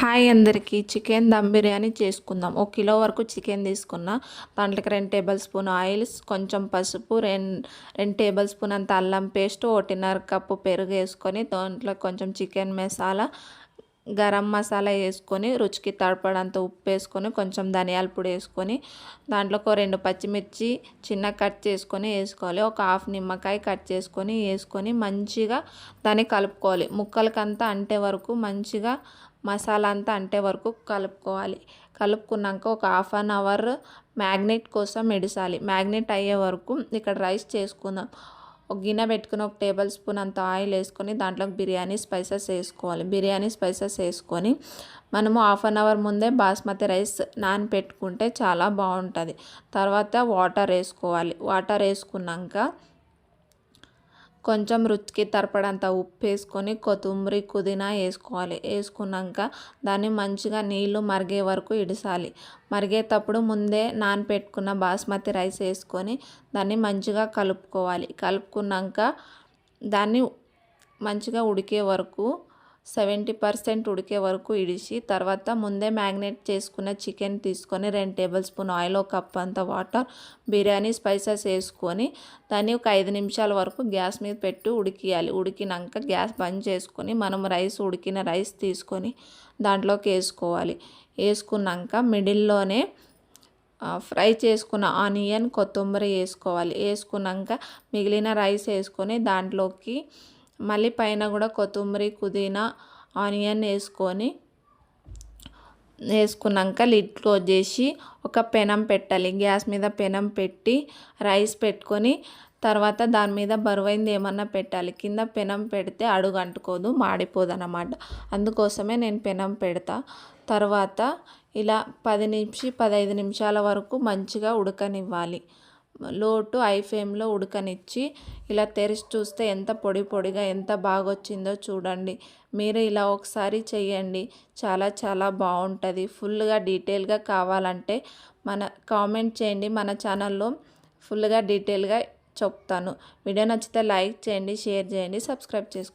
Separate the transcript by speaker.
Speaker 1: Hi అందరికీ chicken dum biryani చేసుకుందాం. 1 kilo వరకు చికెన్ తీసుకున్న. దాంట్లోకి 2 టేబుల్ స్పూన్ ఆయిల్, కొంచెం పసుపు, 2 టేబుల్ స్పూన్ అంత అల్లం పేస్ట్, 1.5 కప్పు పెరుగు వేసుకొని దాంట్లో కొంచెం చికెన్ మసాలా, గరం మసాలా వేసుకొని రుచికి తడపడంత ఉప్పు వేసుకొని కొంచెం ధనియాల పొడి వేసుకొని దాంట్లోకి 2 పచ్చిమిర్చి చిన్న కట్ చేసుకొని వేసుకోవాలి. ఒక హాఫ్ నిమ్మకాయ కట్ చేసుకొని వేసుకొని మంచిగా దాన్ని కలుపుకోవాలి. ముక్కలకంతా అంటే వరకు మంచిగా మసాలా అంతా అంటే వరకు కలుపుకోవాలి. కలుపుకున్నాక ఒక హాఫ్ అన్ అవర్ మ్యాగ్నేట్ కోసం ఇడిసాలి. మ్యాగ్నేట్ అయ్యే వరకు ఇక్కడ రైస్ చేసుకుందాం. ఒక గిన్నె పెట్టుకుని 1 టేబుల్ స్పూన్ అంత ఆయిల్ వేసుకొని దాంట్లోకి బిర్యానీ స్పైసెస్ వేసుకోవాలి. బిర్యానీ స్పైసెస్ వేసుకొని మనము హాఫ్ అన్ అవర్ ముందే బాస్మతి రైస్ నానపెట్టుకుంటే చాలా బాగుంటుంది. తర్వాత వాటర్ వేసుకోవాలి. వాటర్ వేసుకున్నాక కొంచెం రుచికి తరపడంత ఉప్పు వేసుకొని కొత్తిమీర పుదీనా వేసుకోవాలి. వేసుకున్నాక దాన్ని మంచిగా నీళ్లు మరిగే వరకు ఇడసాలి. మరిగేటప్పుడు ముందే నానపెట్టుకున్న బాస్మతి రైస్ వేసుకొని దాన్ని మంచిగా కలుపుకోవాలి. కలుపుకున్నాక దాన్ని మంచిగా ఉడికే వరకు 70% ఉడికే వరకు ఇడిచి తర్వాత ముందే మ్యాగ్నేట్ చేసుకున్న చికెన్ తీసుకొని 2 టేబుల్ స్పూన్ ఆయిల్, 1 కప్ అంత వాటర్, బిర్యానీ స్పైసెస్ వేసుకొని దాన్ని ఒక 5 నిమిషాల వరకు గ్యాస్ మీద పెట్టి ఉడికియాలి. ఉడికినాక గ్యాస్ బంద్ చేసుకొని మనం ఉడికిన రైస్ తీసుకొని దాంట్లోకి వేసుకోవాలి. వేసుకున్నాక మిడిల్లోనే ఫ్రై చేసుకున్న ఆనియన్, కొత్తిమీర వేసుకోవాలి. వేసుకున్నాక మిగిలిన రైస్ వేసుకొని దాంట్లోకి మళ్ళీ పైన కూడా కొత్తిమీర, పుదీనా, ఆనియన్ వేసుకున్నాక లిడ్ క్లోజ్ చేసి ఒక పెనం పెట్టాలి. గ్యాస్ మీద పెనం పెట్టి రైస్ పెట్టుకొని తర్వాత దాని మీద బరువైంది ఏమన్నా పెట్టాలి. కింద పెనం పెడితే అడుగు అంటుకోదు, మాడిపోదు అన్నమాట. అందుకోసమే నేను పెనం పెడతా. తర్వాత ఇలా 15 నిమిషాల వరకు మంచిగా ఉడకనివ్వాలి. లో టు హై ఫ్లేమ్లో ఉడకనిచ్చి ఇలా తెరిచి చూస్తే ఎంత పొడి పొడిగా ఎంత బాగా వచ్చిందో చూడండి. మీరు ఇలా ఒకసారి చేయండి, చాలా చాలా బాగుంటుంది. ఫుల్గా డీటెయిల్గా కావాలంటే కామెంట్ చేయండి. మన ఛానల్లో ఫుల్గా డీటెయిల్గా చెప్తాను. వీడియో నచ్చితే లైక్ చేయండి, షేర్ చేయండి, సబ్స్క్రైబ్ చేసుకోండి.